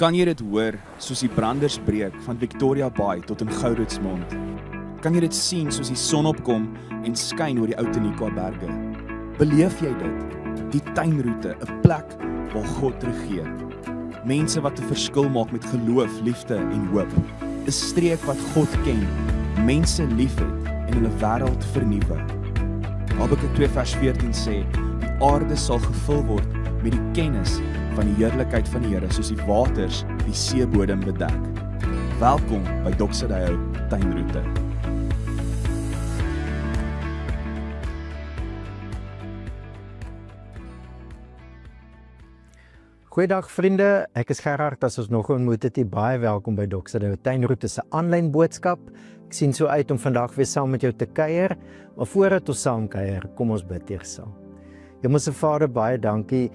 Kan jy dit hoor soos die branders breek van Victoria Bay tot in Gouritsmond? Kan jy dit sien soos die son opkom en skyn oor die Ou Tenikwa berge? Beleef jy dit? Die tuinroete, 'n plek waar God regeer. Mense wat 'n verskil maak met geloof, liefde en hoop. 'n Streek wat God ken, mense liefhet en hulle wêreld vernuwe. Habakuk 2 vers 14 sê, die aarde sal gevul word met die kennis van die heerlikheid van die Here, soos die waters die seebodem bedek. Welkom by Doxadeo Tuinroete. Goeiedag vriende, ek is Gerard, as ons nog ontmoet het, baie welkom by Doxadeo Tuinroete se aanlyn boodskap. Ek sien so uit om vandag weer saam met jou te kuier, maar voordat ons saam kuier, kom ons bid eers saam. Hemelse Vader, baie dankie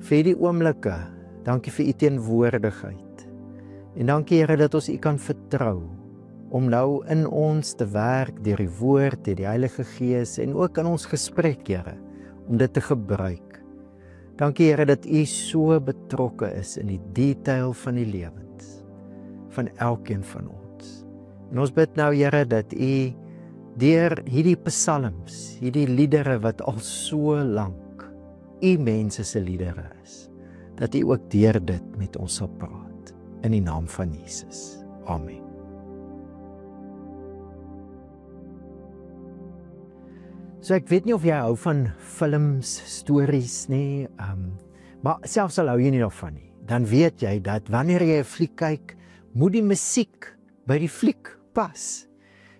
vir die oomblikke, dankie vir u teenwoordigheid, en dankie Here dat ons u kan vertrou, om nou in ons te werk, deur die woord, deur die Heilige Gees, en ook in ons gesprek, Here, om dit te gebruik. Dankie Here dat u so betrokke is in die detail van die lewens, van elkeen van ons. En ons bid nou Here dat u deur hierdie psalms, hierdie liedere wat al so lank u mense se liedere is, dat u ook deur dit met ons sal praat, in die naam van Jesus. Amen. So ek weet nie of jy hou van films, stories nie, maar selfs al hou jy nie daarvan nie, dan weet jy dat wanneer jy 'n fliek kyk, moet die musiek by die fliek pas.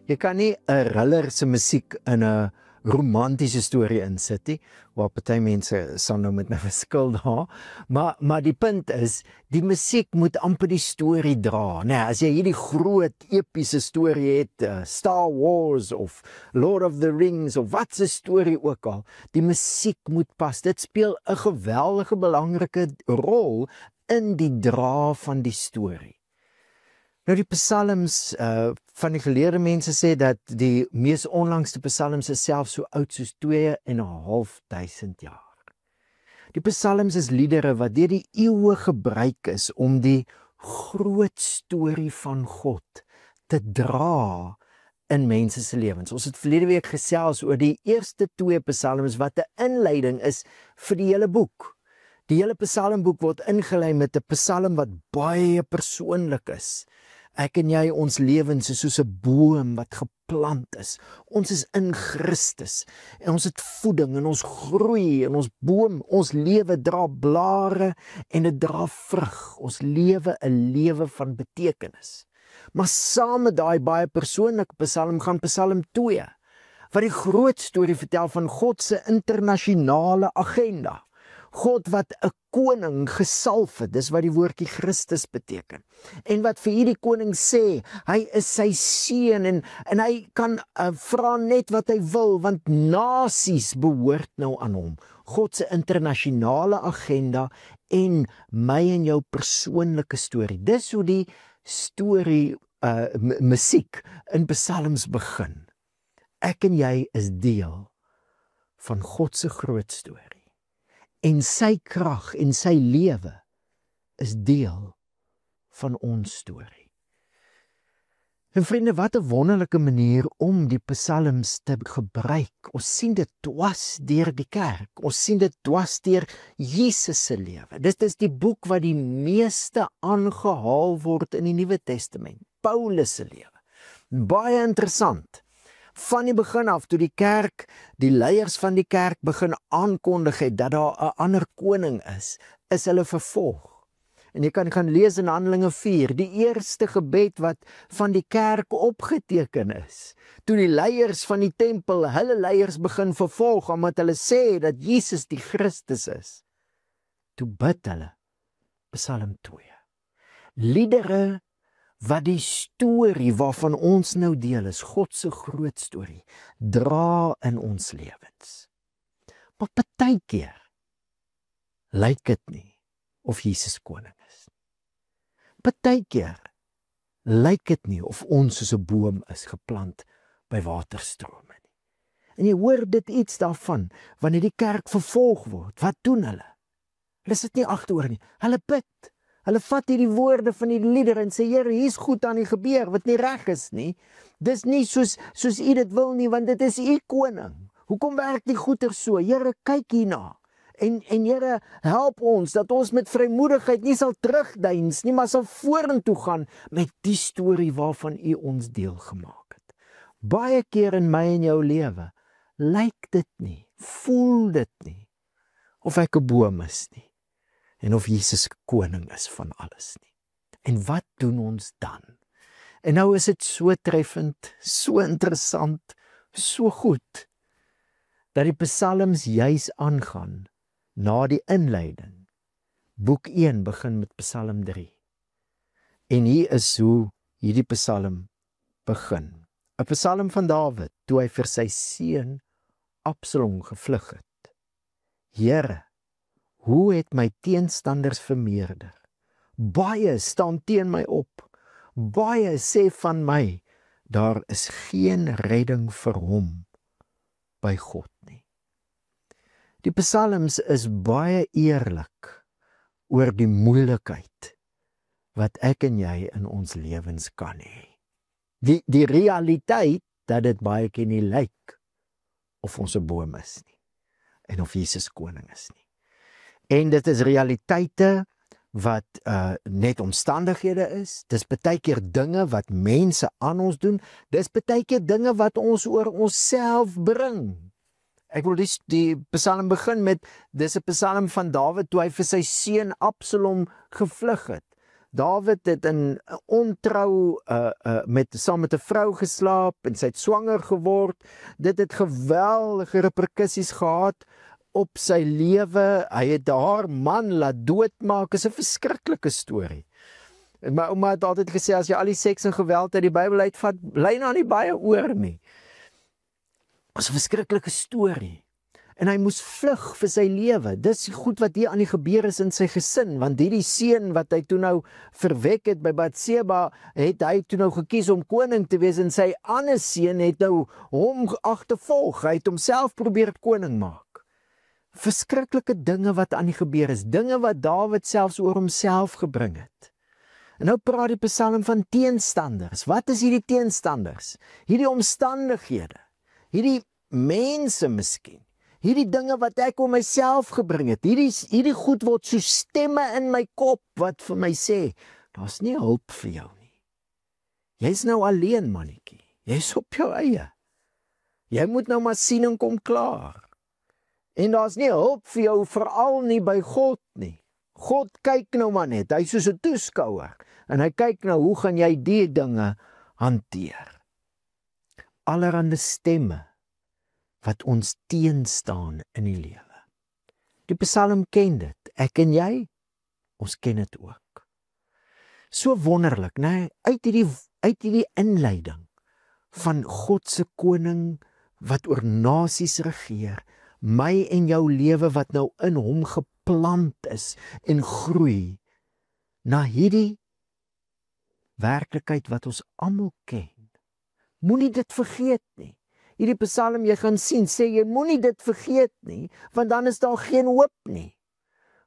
Jy kan nie 'n thriller se musiek in 'n romantiese storie insit nie, waar party mense sal nou met 'n verskil daar, maar die punt is, die musiek moet amper die storie dra, as jy hierdie groot epiese storie het, Star Wars of Lord of the Rings of wat se storie ook al, die musiek moet pas, dit speel 'n geweldige belangrike rol in die dra van die storie. Nou die psalms van die geleerde mense sê dat die mees onlangste psalms is self so oud soos 2.500 jaar. Die psalms is liedere wat deur die eeue gebruik is om die groot storie van God te dra in mense se lewens. Ons het verlede week gesels oor die eerste 2 psalms wat 'n inleiding is vir die hele boek. Die hele psalmboek word ingelei met 'n psalm wat baie persoonlik is. Ek en jy, ons lewens is soos 'n boom wat geplant is. Ons is in Christus en ons het voeding en ons groei en ons boom, ons lewe dra blare en dit dra vrug. Ons lewe 'n lewe van betekenis. Maar saam met daai baie persoonlike psalm gaan Psalm 2, wat die groot storie vertel van God se internasionale agenda. God wat 'n koning gesalf het, dis wat die woordjie Christus beteken. En wat vir hierdie koning sê, hy is sy seun en hy kan vra net wat hy wil, want nasies behoort nou aan hom. God se internasionale agenda en my en jou persoonlike storie. Dis hoe die storie musiek in psalms begin. Ek en jy is deel van God se groot storie. En sy krag en sy lewe is deel van ons storie. En vriende, wat 'n wonderlike manier om die psalms te gebruik. Ons sien dit dwars deur die kerk. Ons sien dit dwars deur Jesus se lewe. Dit is die boek wat die meeste aangehaal word in die Nuwe Testament. Paulus se lewe. Baie interessant. Van die begin af, toe die kerk, die leiers van die kerk begin aankondig het dat daar 'n ander koning is hulle vervolg. En jy kan gaan lees in Handelinge 4, die eerste gebed wat van die kerk opgeteken is. Toe die leiers van die tempel hulle leiers begin vervolg, omdat hulle sê dat Jesus die Christus is. Toe bid hulle, Psalm 2. Liedere wat die storie waarvan ons nou deel is, God se groot storie, dra in ons lewens. Maar partykeer lyk dit nie of Jesus koning is. Partykeer lyk dit nie of ons soos 'n boom is geplant by waterstrome nie. En jy hoor dit iets daarvan, wanneer die kerk vervolg word, wat doen hulle? Hulle sit nie agteroor nie, hulle bid. Hulle vat hierdie woorde van die lieder en sê, Here, hier's goed aan die gebeur, wat nie reg is nie. Dis nie soos u dit wil nie, want dit is u koning. Hoekom werk die goeie so? Here, kyk hierna. En Here, help ons, dat ons met vrymoedigheid nie sal terugdeins nie, maar sal vorentoe gaan met die storie waarvan u ons deel gemaak het. Baie keer in my en jou lewe, lyk dit nie, voel dit nie, of ek 'n boom is nie, en of Jesus koning is van alles nie. En wat doen ons dan? En nou is dit so treffend, so interessant, so goed, dat die psalms juis aangaan na die inleiding. Boek 1 begin met Psalm 3. En hier is hoe hierdie psalm begin. 'n Psalm van Dawid, toe hy vir sy seun Absalom gevlug het. Here, hoe het my teenstanders vermeerder? Baie staan teen my op. Baie sê van my, daar is geen redding vir hom by God nie. Die psalms is baie eerlik oor die moeilikheid wat ek en jy in ons lewens kan hê. Die realiteit dat dit baie keer nie lyk of ons 'n boom is nie en of Jesus koning is nie. En dit is realiteite wat net omstandighede is. Dis baie keer dinge wat mense aan ons doen. Dis baie keer dinge wat ons oor onsself bring. Ek wil die psalm begin met, dis 'n psalm van Dawid toe hy vir sy seun Absalom gevlug het. Dawid het in ontrou saam met 'n vrou geslaap en sy het swanger geword. Dit het geweldige reperkusies gehad op sy lewe. Hy het haar man laat doodmaak. Is 'n verskriklike storie. En my ouma het altyd gesê, as jy al die seks en geweld uit die Bybel uitvat, bly nou nie baie oor nie. Was 'n verskriklike storie. En hy moes vlug vir sy lewe. Dis goed wat hier aan die gebeur is in sy gesin, want hierdie seun wat hy toe nou verwek het by Batseba, het hy toe nou gekies om koning te wees, en sy ander seun het nou hom agtervolg. Hy het homself probeer koning maak. Verskriklike dinge wat aan die gebeur is, dinge wat Dawid selfs oor homself gebring het. En nou praat die psalm van teenstanders. Wat is hierdie teenstanders? Hierdie omstandighede. Hierdie mense miskien, hierdie dinge wat ek om myself gebring het, hierdie goed word so stemme in my kop wat vir my sê, daar's nie hulp vir jou nie. Jy's nou alleen, mannetjie. Jy's op jou eie. Jy moet nou maar sien en kom klaar. En daar's nie hulp vir jou, veral nie by God nie. God kyk nou maar net, hy's soos 'n toeskouer, en hy kyk nou, hoe gaan jy die dinge hanteer? Allerhande stemme wat ons teenstaan in die lewe. Die psalm ken dit, ek en jy, ons ken dit ook. So wonderlik, né? Uit hierdie inleiding van God se koning wat oor nasies regeer, my en jou lewe wat nou in hom geplant is en groei, na hierdie werklikheid wat ons almal ken. Moenie dit vergeet nie. Hierdie psalm, jy gaan sien, sê jy moenie dit vergeet nie, want dan is daar geen hoop nie.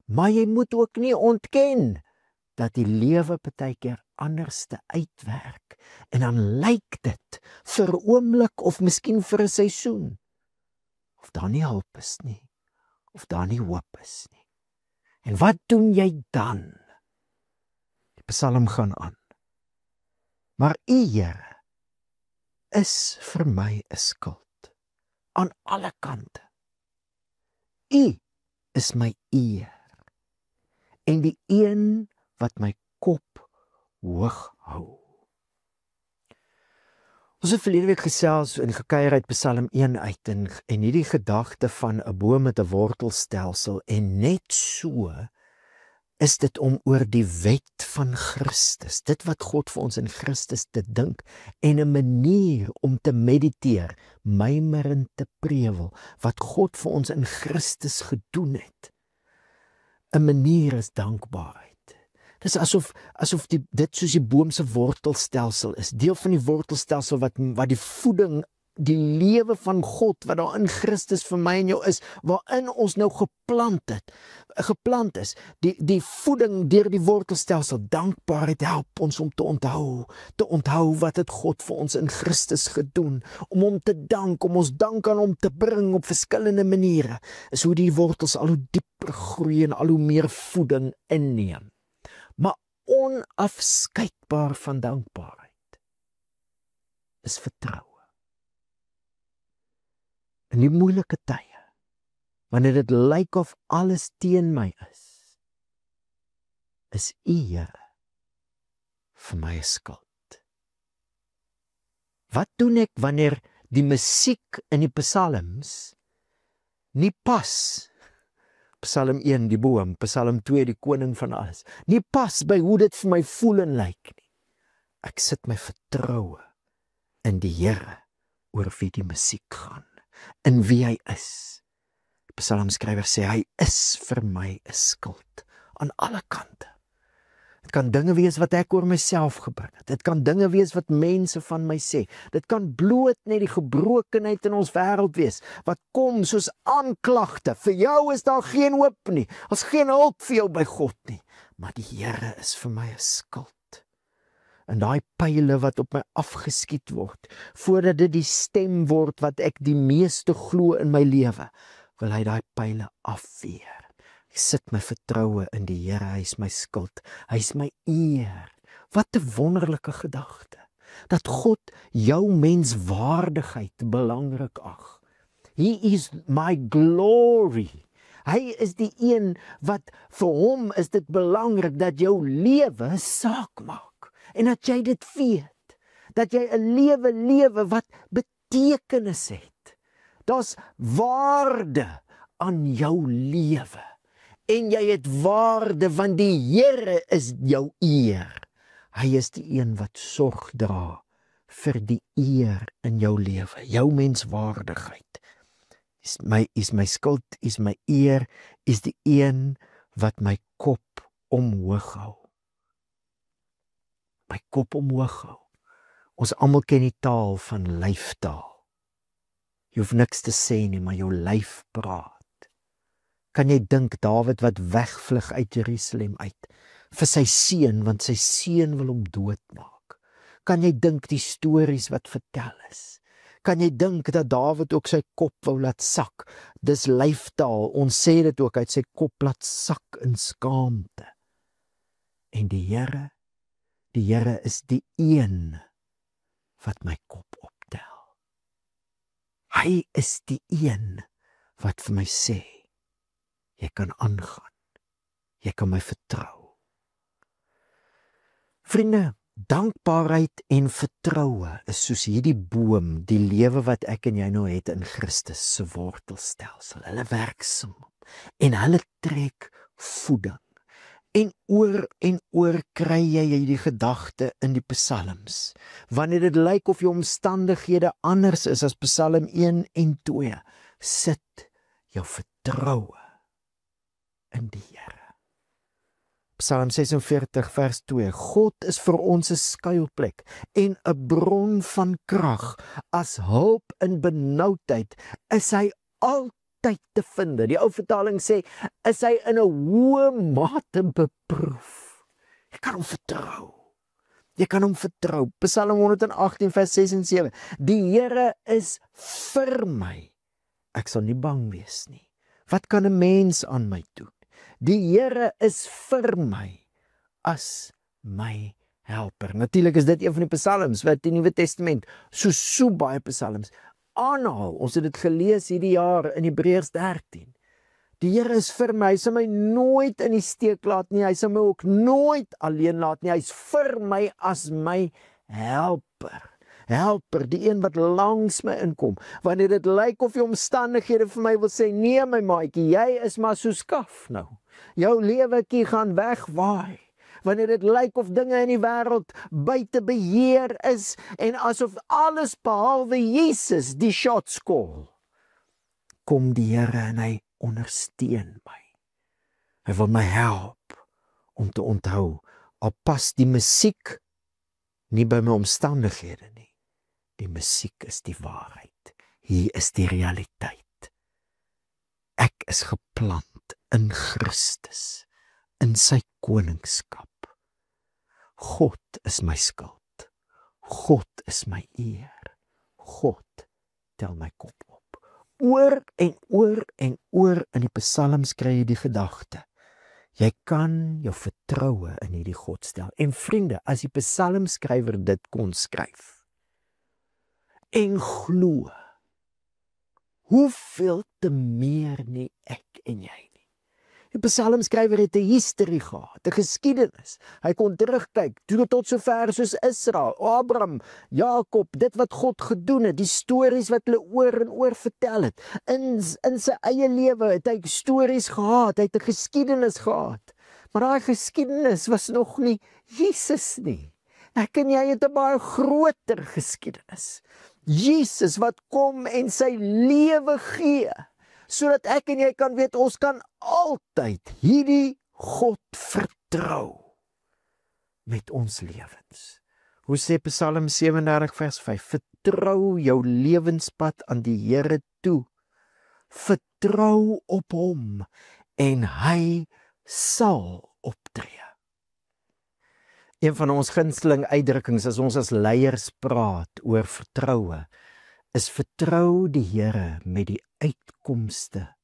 Maar jy moet ook nie ontken dat die lewe partykeer anders te uitwerk, en dan lyk dit vir 'n oomblik of miskien vir 'n seisoen, of daar nie hulp is nie, of daar nie hoop is nie. En wat doen jy dan? Die psalm gaan aan. Maar U, Here, is vir my 'n skild aan alle kante. U is my eer en die een wat my kop hoog hou. Ons het verlede week gesels en gekuier uit Psalm 1 uit en hierdie gedagte van 'n boom met 'n wortelstelsel, en net so is dit om oor die wet van Christus, dit wat God vir ons in Christus te dink, en 'n manier om te mediteer, mymerend te prewel, wat God vir ons in Christus gedoen het. 'n manier is dankbaarheid. Dis asof dit soos die boom se wortelstelsel is, deel van die wortelstelsel wat die voeding die lewe van God wat daar in Christus vir my en jou is, waarin ons nou geplant is. Die voeding deur die wortelstelsel, dankbaarheid help ons om te onthou wat het God vir ons in Christus gedoen, om hom te dank, om ons dank aan hom te bring op verskillende maniere, is hoe die wortels al hoe dieper groei en al hoe meer voeding inneem. Maar onafskeidbaar van dankbaarheid is vertroue. In die moeilike tye, wanneer dit lyk of alles teen my is U, Here, vir my 'n skild. Wat doen ek wanneer die musiek in die psalms nie pas? Psalm 1 die boom, Psalm 2 die koning van alles, nie pas by hoe dit vir my voel en lyk nie. Ek sit my vertroue in die Here oor wie die musiek gaan, in wie hy is. Die psalmskrywer sê hy is vir my 'n skild aan alle kante. Dit kan dinge wees wat ek oor myself gebring het. Dit kan dinge wees wat mense van my sê. Dit kan bloot net die gebrokenheid in ons wêreld wees, wat kom soos aanklagte. Vir jou is daar geen hoop nie. Daar's geen hulp vir jou by God nie. Maar die Here is vir my 'n skild. En daai pile wat op my afgeskiet word, voordat dit die stem word wat ek die meeste glo in my lewe, wil hy daai pile afweer. Ek sit my vertroue in die Here, hy is my skild, hy is my eer. Wat 'n wonderlike gedagte, dat God jou menswaardigheid belangrik ag. He is my glory. Hy is die een wat vir hom is dit belangrik dat jou lewe saak maak. En dat jy dit weet, dat jy 'n lewe wat betekenis het. Daar's waarde aan jou lewe. En jy het waarde, want die Here is jou eer. Hy is die een wat sorg dra vir die eer in jou lewe, jou menswaardigheid. Is my skuld, is my eer, is die een wat my kop omhoog hou. My kop omhoog hou. Ons almal ken die taal van lyftaal. Jy hoef niks te sê nie, maar jou lyf praat. Kan jy dink Dawid wat wegvlug uit Jerusalem uit vir sy seun, want sy seun wil hom doodmaak? Kan jy dink die stories wat vertel is? Kan jy dink dat Dawid ook sy kop wou laat sak? Dis lyftaal, ons sê dit ook, uit sy kop laat sak in skaamte. En die Here is die een wat my kop optel. Hy is die een wat vir my sê, jy kan aangaan, jy kan my vertrou. Vriende, dankbaarheid en vertroue is soos hierdie boom, die lewe wat ek en jy nou het in Christus se wortelstelsel. Hulle werk saam en hulle trek voeding. En oor kry jy hierdie gedagte in die psalms. Wanneer dit lyk of jou omstandighede anders is as Psalm 1 en 2, sit jou vertroue in die Here. Psalm 46 vers 2, God is vir ons 'n skuilplek en 'n bron van krag. As hulp in benoudheid is hy altyd te vind. Die ou vertaling sê, is hy in 'n hoë mate beproef. Jy kan hom vertrou. Jy kan hom vertrou. Psalm 118 vers 6 en 7. Die Here is vir my. Ek sal nie bang wees nie. Wat kan 'n mens aan my doen? Die Here is vir my as my helper. Natuurlik is dit een van die psalms wat die Nuwe Testament so baie psalms aanhaal. Ons het dit gelees hierdie jaar in Hebreërs 13. Die Here is vir my, hy sal my nooit in die steek laat nie, hy sal my ook nooit alleen laat nie, hy is vir my as my helper. Helper, die een wat langs my inkom. Wanneer dit lyk of die omstandighede vir my wil sê, nee my maatjie, jy is maar so skaf nou. Jou lewekie gaan wegwaai. Wanneer dit lyk of dinge in die wêreld buite beheer is en asof alles behalwe Jesus die shots call, kom die Here en hy ondersteun my. Hy wil my help om te onthou, al pas die musiek nie by my omstandighede nie. Die musiek is die waarheid. hier is die realiteit. Ek is geplant in Christus, in sy koningskap. God is my skuld. God is my eer. God tel my kop op. Oor en oor en oor in die psalms kry jy die gedagte. Jy kan jou vertroue in hierdie God stel. En vriende, as die psalmskrywer dit kon skryf en glo, hoeveel te meer nie ek en jy nie. Die psalmskrywer het 'n history gehad, 'n geskiedenis. Hy kon terugkyk tot so ver soos Israel, Abraham, Jakob, dit wat God gedoen het, die stories wat hulle oor en oor vertel het. In sy eie lewe het hy stories gehad, hy het 'n geskiedenis gehad. Maar daai geskiedenis was nog nie Jesus nie. Ek en jy het 'n baie groter geskiedenis. Jesus wat kom en sy lewe gee, sodat ek en jy kan weet, ons kan altyd hierdie God vertrou met ons lewens. Hoe sê Psalm 37 vers 5, vertrou jou lewenspad aan die Here toe. Vertrou op hom en hy sal optree. Een van ons gunsteling uitdrukkings as ons as leiers praat oor vertroue, is vertrou die Here met die uitkomste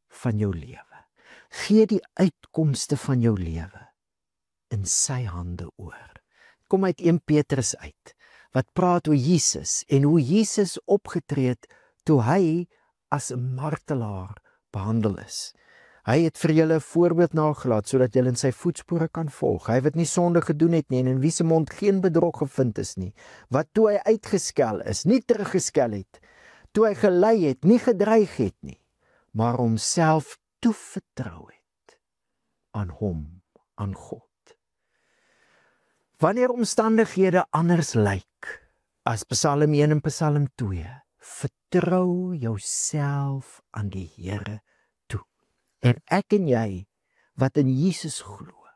van jou lewe. Gee die uitkomste van jou lewe in sy hande oor. Kom uit 1 Petrus uit, wat praat oor Jesus en hoe Jesus opgetree het toe hy as 'n martelaar behandel is. Hy het vir julle 'n voorbeeld nagelaat sodat julle in sy voetspore kan volg. Hy wat nie sonde gedoen het nie en in wie se mond geen bedrog gevind is nie, wat toe hy uitgeskel is, nie teruggeskel het, toe hy gelei het, nie gedreig het nie, maar homself toevertrou het aan hom, aan God. Wanneer omstandighede anders lyk as Psalm 1 en Psalm 2, vertrou jouself aan die Here toe. En ek en jy wat in Jesus glo,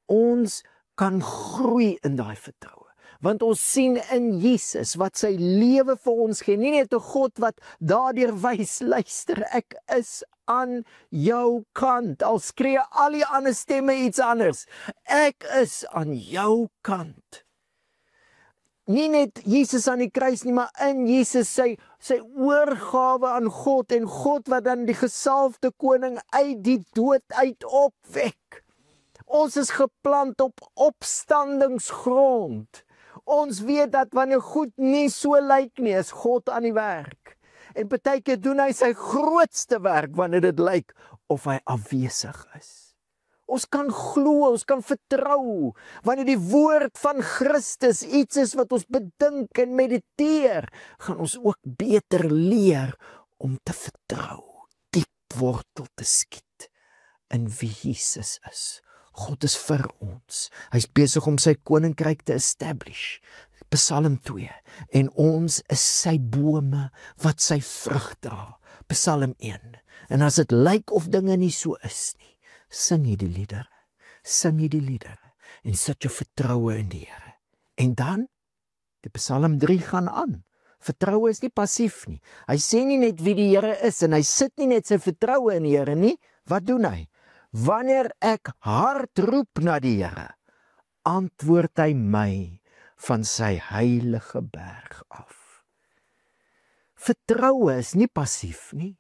ons kan groei in daai vertroue. Want ons sien in Jesus wat sy lewe vir ons gee, nie net 'n God wat daardeur wys, luister, ek is aan jou kant, al skree al die ander stemme iets anders, ek is aan jou kant. Nie net Jesus aan die kruis nie, maar in Jesus sy oorgawe aan God, en God wat dan die gesalfde koning uit die dood uit opwek. Ons is geplant op opstandingsgrond. Ons weet dat wanneer goed nie so lyk nie, is God aan die werk. En partykeer doen hy sy grootste werk wanneer dit lyk of hy afwesig is. Ons kan glo, ons kan vertrou, wanneer die woord van Christus iets is wat ons bedink en mediteer, gaan ons ook beter leer om te vertrou, diep wortel te skiet in wie Jesus is. God is vir ons. Hy's besig om sy koninkryk te establish. Psalm 2. En ons is sy bome wat sy vrug dra. Psalm 1. En as dit lyk of dinge nie so is nie, sing jy die liedere. Sing jy die liedere. En sit jou vertroue in die Here. En dan, die Psalm 3 gaan aan. Vertroue is nie passief nie. Hy sê nie net wie die Here is, en hy sit nie net sy vertroue in die Here nie. Wat doen hy? Wanneer ek hard roep na die Here, antwoord hy my van sy heilige berg af. Vertroue is nie passief nie.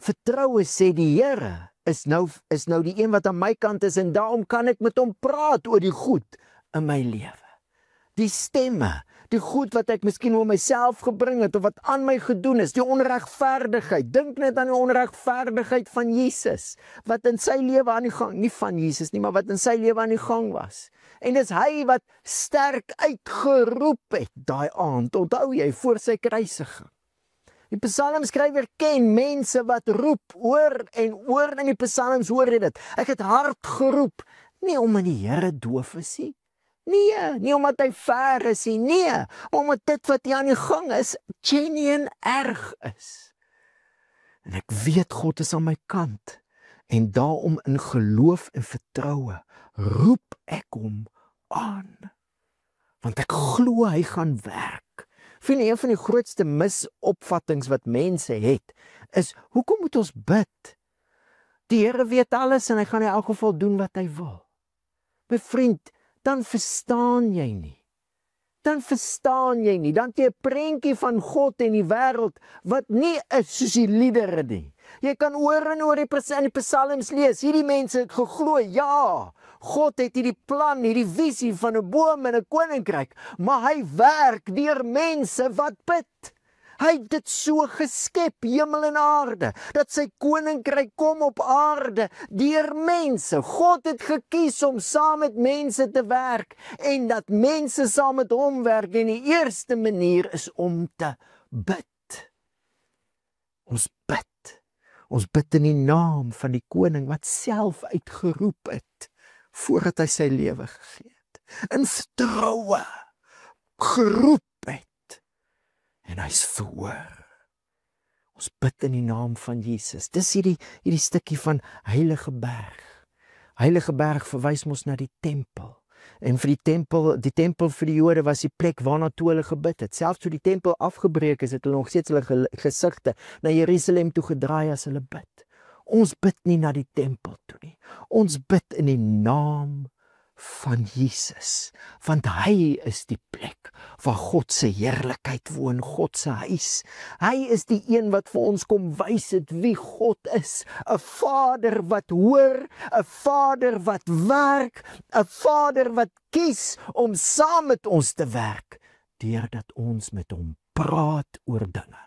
Vertroue sê die Here is nou die een wat aan my kant is, en daarom kan ek met hom praat oor die goed in my lewe. Die stemme, die goed wat ek miskien oor myself gebring het, of wat aan my gedoen is, die onregverdigheid. Dink net aan die onregverdigheid van Jesus, wat in sy lewe aan die gang, nie van Jesus nie, maar wat in sy lewe aan die gang was. En dis hy wat sterk uitgeroep het daai aand, onthou jy, voor sy kruisiging. Die psalmskrywer ken mense wat roep oor en oor in die psalms, hoor jy dit. Ek het hard geroep, nie omdat die Here doof is nie. Nee, nie omdat hy ver is nie, nee, omdat dit wat hier aan die gang is, genuine erg is. En ek weet God is aan my kant, en daarom in geloof en vertroue, roep ek hom aan. Want ek glo hy gaan werk, Vriende, een van die grootste misopvattings wat mense het, is, hoekom moet ons bid? Die Here weet alles en hy gaan in elk geval doen wat hy wil. My vriend, dan verstaan jy nie. Dan verstaan jy nie, dan het jy 'n prentjie van God en die wêreld wat nie is soos die liedere nie. Jy kan oor en oor in die psalms lees, hierdie mense het geglo, ja, God het hierdie plan, hierdie visie van 'n boom en 'n koninkryk, maar hy werk deur mense wat bid. Hy het dit so geskep, hemel en aarde, dat sy koninkryk kom op aarde deur mense. God het gekies om saam met mense te werk en dat mense saam met hom werk en die eerste manier is om te bid. Ons bid. Ons bid in die naam van die koning wat self uitgeroep het voordat hy sy lewe gegee het. In vertroue geroep het. En hy's verhoor. Ons bid in die naam van Jesus. Dis hierdie stukkie van Heilige Berg. Heilige Berg verwys ons na die tempel. En vir die tempel vir die Jode was die plek waarna toe hulle gebid het. Selfs toe die tempel afgebreek is, het hulle nog steeds hulle gesigte na Jerusalem toe gedraai as hulle bid. Ons bid nie na die tempel toe nie. Ons bid in die naam van Jesus, want hy is die plek waar God se heerlikheid woon, God se huis. Hy is die een wat vir ons kom wys het wie God is, 'n Vader wat hoor, 'n Vader wat werk, 'n Vader wat kies om saam met ons te werk, deurdat ons met hom praat oor dinge.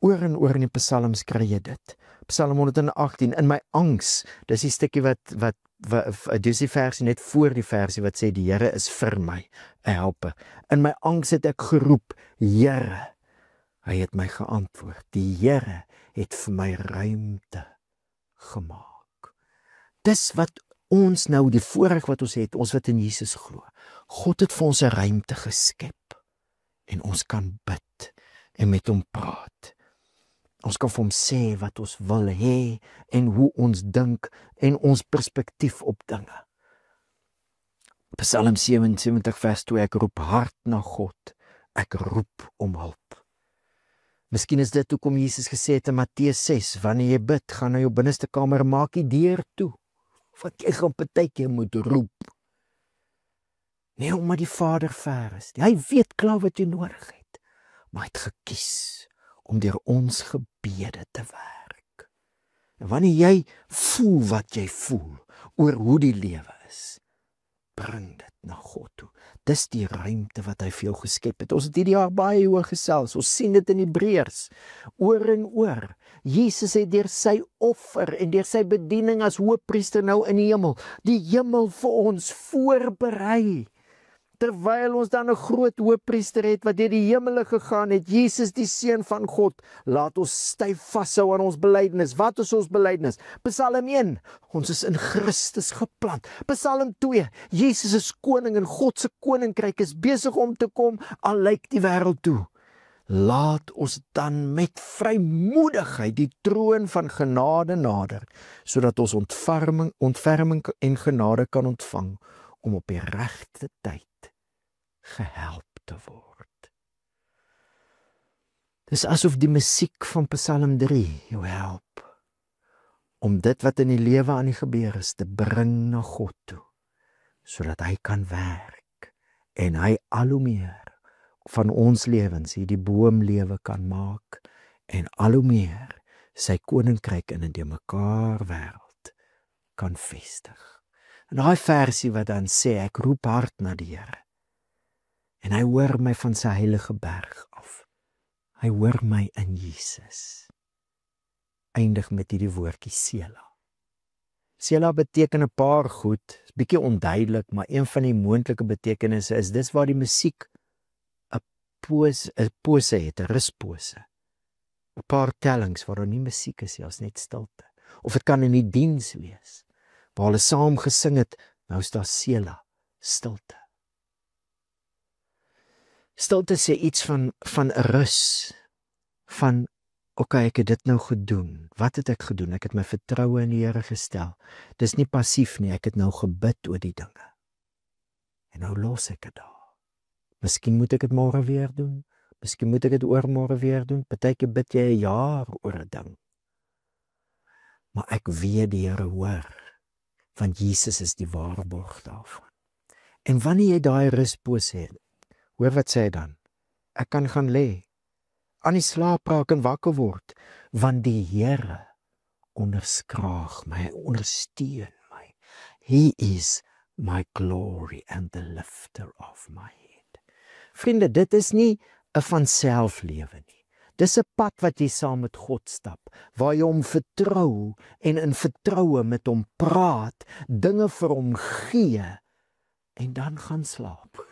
Oor en oor in die psalms kry jy dit. Psalm 118, in my angs, dis die stukkie wat dis die versie net voor die versie wat sê, die Here is vir my 'n helper. In my angs het ek geroep, Here. Hy het my geantwoord. Die Here het vir my ruimte gemaak. Dis wat ons nou, die voorreg wat ons het, ons wat in Jesus glo. God het vir ons 'n ruimte geskep en ons kan bid en met hom praat. Ons kan vir hom sê wat ons wil hê en hoe ons dink en ons perspektief op dinge. Psalm 77 vers 2, ek roep hard na God, ek roep om hulp. Miskien is dit hoekom Jesus gesê het in Matteus 6, wanneer jy bid, gaan na jou binneste kamer, maak die deur toe, want jy gaan partykeer moet roep. Nee, omdat die Vader ver is, hy weet klaar wat jy nodig het, maar hy het gekies om deur ons gebede te werk. En wanneer jy voel wat jy voel, oor hoe die lewe is, bring dit na God toe. Dis die ruimte wat hy vir jou geskep het. Ons het hierdie jaar baie oor gesels, ons sien dit in Hebreërs, oor en oor. Jesus het deur sy offer en deur sy bediening as hoëpriester nou in die hemel vir ons voorberei. Terwyl ons dan 'n groot hoëpriester het wat deur die hemele gegaan het, Jesus die Seun van God, laat ons styf vashou aan ons belydenis. Wat is ons belydenis? Psalm 1, ons is in Christus geplant. Psalm 2, Jesus is koning en God se koninkryk is besig om te kom, al lyk die wêreld toe. Laat ons dan met vrymoedigheid die troon van genade nader, sodat ons ontferming en genade kan ontvang, om op die regte tyd gehelp te word. Dis asof die musiek van Psalm 3 jou help, om dit wat in die lewe aan die gebeur is, te bring na God toe, sodat hy kan werk, en hy al hoe meer van ons lewens hierdie boomlewe kan maak, en al hoe meer sy koninkryk in 'n de mekaar wêreld kan vestig. En daai versie wat dan sê, ek roep hard na die Here, en hy hoor my van sy heilige berg af. Hy hoor my in Jesus. Eindig met hierdie woordjie Sela. Sela beteken 'n paar goed, is bietjie onduidelik, maar een van die moontlike betekenisse is, dis waar die musiek 'n pose het, 'n ruspose. 'n Paar tellings waar daar nie musiek is, as net stilte. Of dit kan in die diens wees, waar hulle saam gesing het, nou is daar Sela, stilte. Stilte sê iets van 'n rus, van, okay, ek het dit nou gedoen. Wat het ek gedoen? Ek het my vertroue in die Here gestel. Dis nie passief nie, ek het nou gebid oor die dinge. En nou los ek dit daar. Miskien moet ek dit môre weer doen. Miskien moet ek dit oormôre weer doen. Partykeer bid jy 'n jaar oor 'n ding. Maar ek weet die Here hoor, want Jesus is die waarborg daarvan. En wanneer jy daai ruspoos het, hoor wat sê hy dan? Ek kan gaan lê, aan die slaap raak en wakker word, want die Here onderskraag my, hy ondersteun my. He is my glory and the lifter of my head. Vriende, dit is nie 'n vanself lewe nie. Dis 'n pad wat jy saam met God stap, waar jy hom vertrou en in vertroue met hom praat, dinge vir hom gee en dan gaan slaap.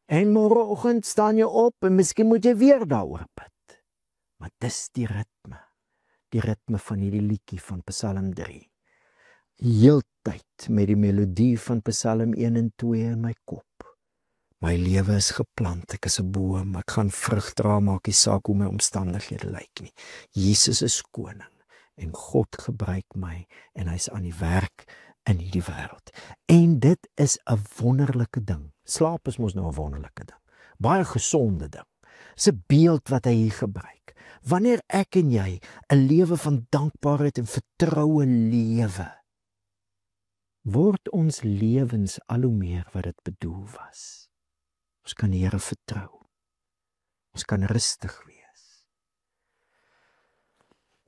En môreoggend staan jy op en miskien moet jy weer daaroor bid. Maar dis die ritme van hierdie liedjie van Psalm 3. Heeltyd met die melodie van Psalm 1 en 2 in my kop. My lewe is geplant, ek is 'n boom, ek gaan vrug dra, maak nie saak hoe my omstandighede lyk nie. Jesus is koning en God gebruik my en hy's aan die werk in hierdie wêreld. En dit is 'n wonderlike ding. Slaap is mos nou 'n wonderlike ding. Baie gesonde ding. Dis 'n beeld wat hy hier gebruik. Wanneer ek en jy 'n lewe van dankbaarheid en vertroue lewe, word ons lewens al hoe meer wat dit bedoel was. Ons kan die Here vertrou. Ons kan rustig wees.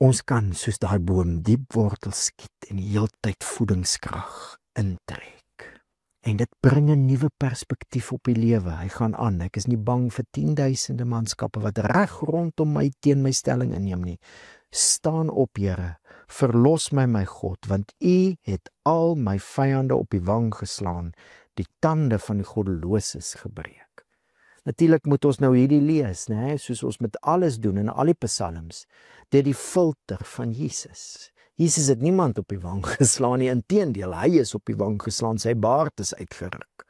Ons kan soos daai boom diep wortels skiet en die heeltyd voedingskrag intrek. En dit bring 'n nuwe perspektief op die lewe. Hy gaan aan. Ek is nie bang vir 10.000 manskappe wat reg rondom my teen my stelling inneem nie. Staan op, Here, verlos my, my God, want U het al my vyande op die wang geslaan, die tande van die goddeloses gebreek. Natuurlik moet ons nou hierdie lees, né, soos ons met alles doen in al die psalms, deur die filter van Jesus. Jesus het niemand op die wang geslaan nie, inteendeel, hy is op die wang geslaan, sy baard is uitgeruk.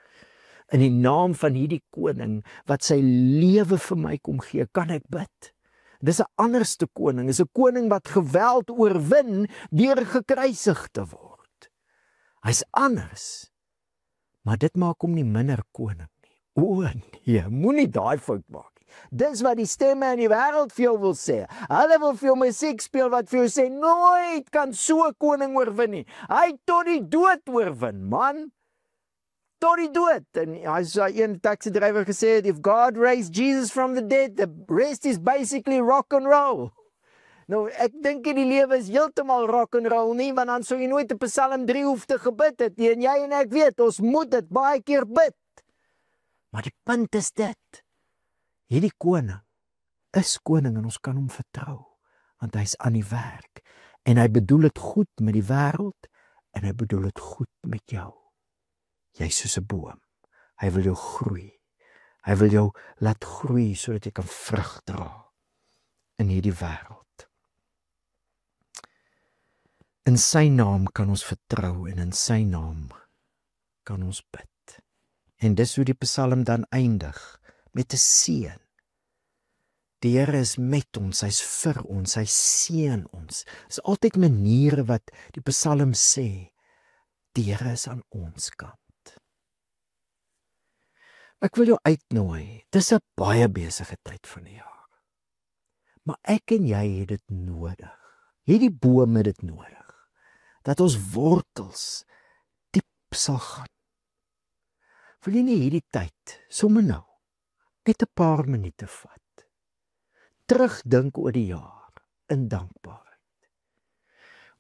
In die naam van hierdie koning wat sy lewe vir my kom gee, kan ek bid. Dis 'n anderste koning, is 'n koning wat geweld oorwin deur gekruisig te word. Hy's anders. Maar dit maak hom nie minder koning nie. O nee, moenie daai fout maak nie. Dis wat die stemme in die wêreld vir jou wil sê. Hulle wil vir jou musiek speel wat vir jou sê, nooit kan so 'n koning oorwin nie. Hy tot die dood oorwin, man. Tot die dood. En as een taxi-drywer gesê het, if God raised Jesus from the dead, the rest is basically rock and roll. Nou, ek dink die lewe is heeltemal rock and roll nie, want dan sou jy nooit 'n Psalm 3 hoef te gebid het nie. En jy en ek weet, ons moet dit baie keer bid. Maar die punt is dit. Hierdie koning is koning en ons kan hom vertrou, want hy's aan die werk. En hy bedoel dit goed met die wêreld en hy bedoel dit goed met jou. Jy's soos 'n boom. Hy wil jou groei. Hy wil jou laat groei sodat jy kan vrug dra in hierdie wêreld. In sy naam kan ons vertrou en in sy naam kan ons bid. En dis hoe die Psalm dan eindig met 'n seën. Die Here is met ons, hy's vir ons, hy seën ons. Dis altyd maniere wat die Psalm sê, die Here is aan ons kant. Ek wil jou uitnooi, dis 'n baie besige tyd van die jaar. Maar ek en jy het dit nodig. Hierdie boom het dit nodig. Dat ons wortels diep sal gaan. Wil jy nie hierdie tyd, sommer nou, net 'n paar minute vat. Terugdink oor die jaar in dankbaarheid.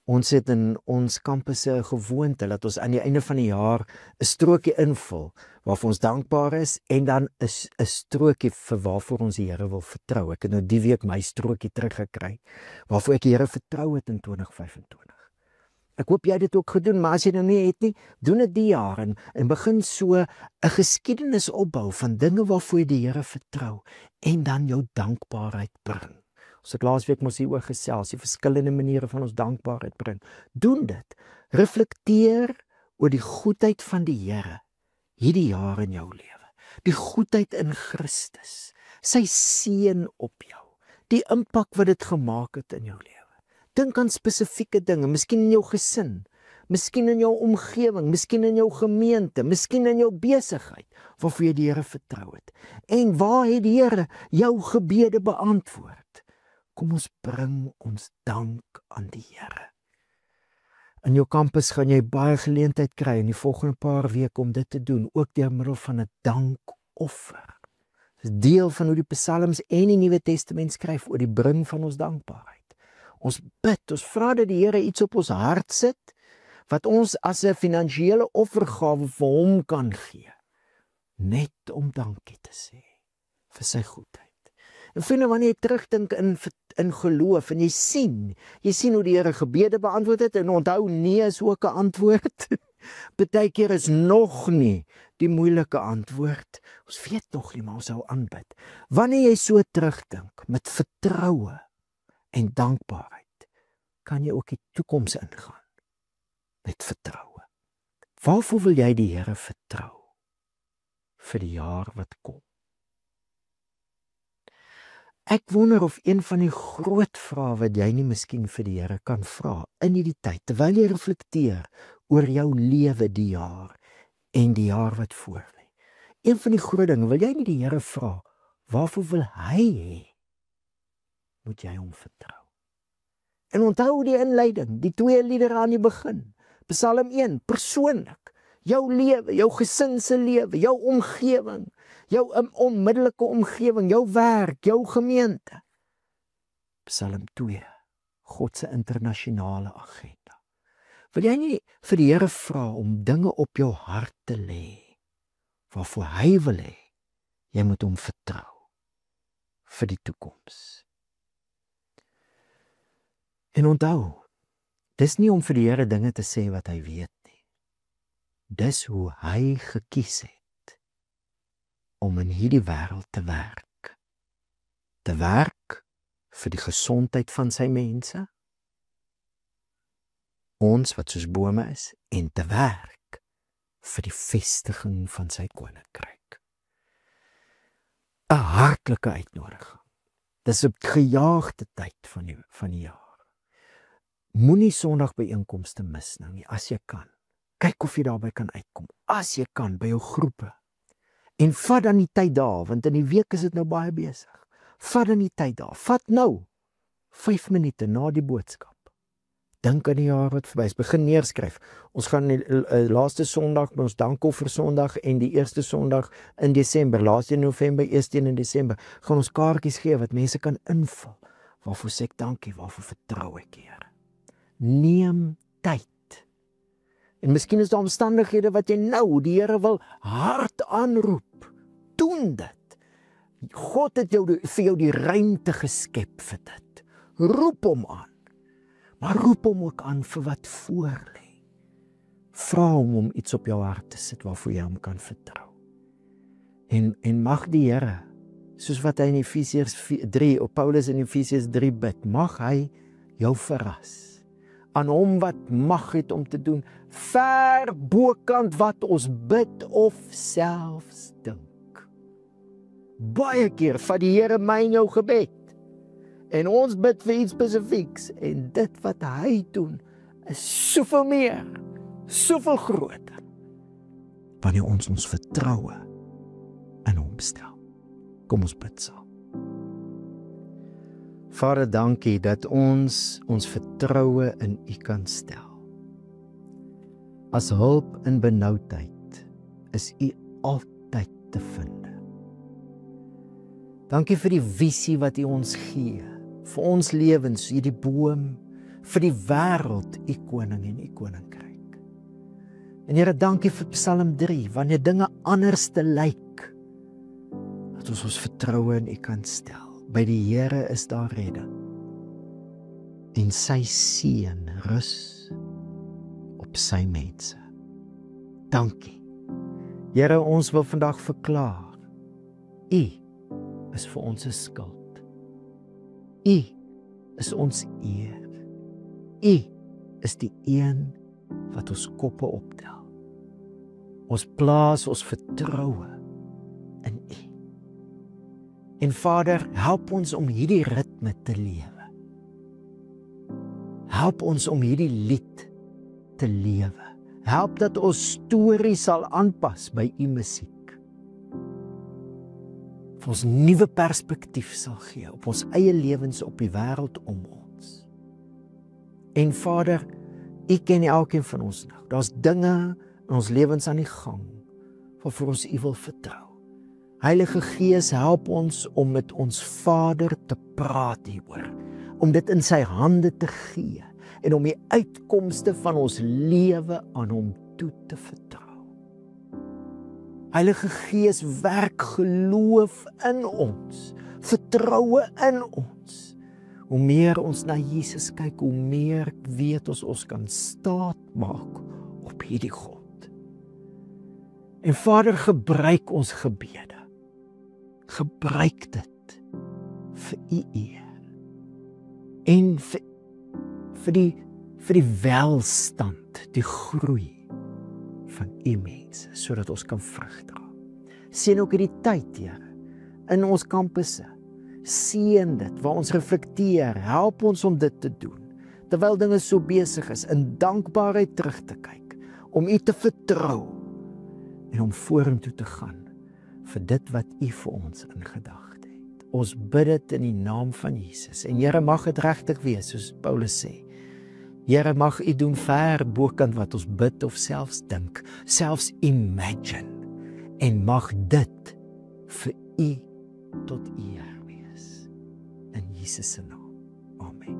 Ons het in ons kampusse 'n gewoonte dat ons aan die einde van die jaar 'n strokie invul waarvoor ons dankbaar is en dan 'n strokie vir waarvoor ons die Here wil vertrou. Ek het nou die week my strokie teruggekry waarvoor ek die Here vertrou het in 2025. Ek hoop jy het dit ook gedoen, maar as jy nou nie het nie, doen dit die jaar en begin so 'n geskiedenis opbou van dinge waarvoor jy die Here vertrou en dan jou dankbaarheid bring. Ons het laasweek mos hieroor gesels, die verskillende maniere van ons dankbaarheid bring. Doen dit. Reflekteer oor die goedheid van die Here hierdie jaar in jou lewe. Die goedheid in Christus. Sy seën op jou. Die impak wat dit gemaak het in jou lewe. Dink aan spesifieke dinge, miskien in jou gesin, miskien in jou omgewing, miskien in jou gemeente, miskien in jou besigheid, waarvoor jy die Here vertrou het. En waar het die Here jou gebede beantwoord? Kom ons bring ons dank aan die Here. In jou kampus gaan jy baie geleentheid kry in die volgende paar weke om dit te doen, ook deur middel van 'n dankoffer. Dit is deel van hoe die Psalms en die Nuwe Testament skryf oor die bring van ons dankbaarheid. Ons bid, ons vra dat die Here iets op ons hart sit, wat ons as 'n finansiële offergawe vir hom kan gee. Net om dankie te sê vir sy goedheid. En vriende, wanneer jy terugdink in geloof en jy sien hoe die Here gebede beantwoord het, en onthou, nee is ook 'n antwoord. Partykeer is nog nie die moeilike antwoord. Ons weet nog nie, maar ons sou aanbid. Wanneer jy so terugdink met vertroue en dankbaarheid, kan jy ook die toekoms ingaan met vertroue. Waarvoor wil jy die Here vertrou vir die jaar wat kom? Ek wonder of een van die groot vrae wat jy nie miskien vir die Here kan vra in hierdie tyd, terwyl jy reflekteer oor jou lewe die jaar en die jaar wat voor lê. Een van die groot dinge, wil jy nie die Here vra, waarvoor wil hy hê? Moet jy hom vertrou. En onthou die inleiding, die 2 liedere aan die begin. Psalm 1, persoonlik, jou lewe, jou gesin se lewe, jou omgewing, jou onmiddellike omgewing, jou werk, jou gemeente. Psalm 2, God se internasionale agenda. Wil jy nie vir die Here vra om dinge op jou hart te lê, waarvoor hy wil hê, jy moet hom vertrou vir die toekoms. En onthou, dis nie om vir die Here dinge te sê wat hy weet nie. Dis hoe hy gekies het om in hierdie wêreld te werk. Te werk vir die gesondheid van sy mense, ons wat soos bome is, en te werk vir die vestiging van sy koninkryk. 'n Hartlike uitnodiging. Dis 'n gejaagde tyd van die jaar. Moenie Sondagbyeenkomste mis nou nie, as jy kan. Kyk of jy daarby kan uitkom, as jy kan, by jou groepe. En vat dan die tyd daar, want in die week is dit nou baie besig. Vat dan die tyd daar, vat nou 5 minute na die boodskap. Dink aan die jaar wat verby is, begin neerskryf. Ons gaan die laaste Sondag, ons dankoffer Sondag en die eerste Sondag in Desember, laaste in November, eerste in Desember, gaan ons kaartjies gee wat mense kan invul. Waarvoor sê ek dankie, waarvoor vertrou ek, Here? Neem tyd. En miskien is daar omstandighede wat jy nou die Here wil hard aanroep. Doen dit. God het vir jou die ruimte geskep vir dit. Roep hom aan. Maar roep hom ook aan vir wat voor lê. Vra hom om iets op jou hart te sit waarvoor jy hom kan vertrou. En mag die Here, soos wat hy in Efesiërs 3, of Paulus in Efesiërs 3 bid, mag hy jou verras. Aan hom wat mag het om te doen, ver bokant wat ons bid of selfs dink. Baie keer vat die Here my en jou gebed, en ons bid vir iets spesifieks, en dit wat hy doen, is soveel meer, soveel groter, wanneer ons vertroue in hom stel. Kom ons bid saam. Vader, dankie dat ons vertroue in U kan stel. As hulp in benoudheid is U altyd te vind. Dankie vir die visie wat U ons gee, vir ons lewens, hierdie boom, vir die wêreld, U koning en U koninkryk. En Here, dankie vir Psalm 3, wanneer dinge anders te lyk, dat ons vertroue in U kan stel. By die Here is daar redding, en sy seën rus op sy mense. Dankie. Here, ons wil vandag verklaar, U is vir ons 'n skuld. U is ons eer. U is die een wat ons koppe optel. Ons plaas ons vertroue in U. En Vader, help ons om hierdie ritme te lewe. Help ons om hierdie lied te lewe. Help dat ons storie sal aanpas by u musiek. Vir ons nuwe perspektief sal gee op ons eie lewens, op die wêreld om ons. En Vader, u ken elkeen van ons nou. Daar's dinge in ons lewens aan die gang waarvoor ons u wil vertrou. Heilige Gees, help ons om met ons Vader te praat hieroor, om dit in sy hande te gee en om die uitkomste van ons lewe aan hom toe te vertrou. Heilige Gees, werk geloof in ons, vertroue in ons. Hoe meer ons na Jesus kyk, hoe meer weet ons kan staat maak op hierdie God. En Vader, gebruik ons gebede. Gebruik dit vir u eer. En vir die welstand, die groei van u mense, sodat ons kan vrug dra. Seën ook hierdie tyd, Here, in ons kampusse. Seën dit, waar ons reflekteer, help ons om dit te doen, terwyl dinge so besig is, in dankbaarheid terug te kyk, om u te vertrou, en om vorentoe te gaan, vir dit wat u vir ons in gedagte het. Ons bid dit in die naam van Jesus, en Here, mag dit regtig wees, soos Paulus sê. Here, mag u doen ver bokant wat ons bid of selfs dink, selfs imagine, en mag dit vir u tot eer wees. In Jesus se naam. Amen.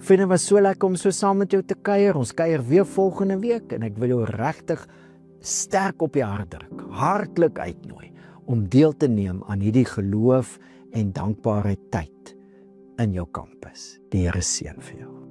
Vriende, was so lekker om so saam met jou te kuier. Ons kuier weer volgende week, en ek wil jou regtig sterk op die hart druk, hartlik uitnooi, om deel te neem aan hierdie geloof en dankbaarheid tyd in jou kampus. Die Here seën vir jou.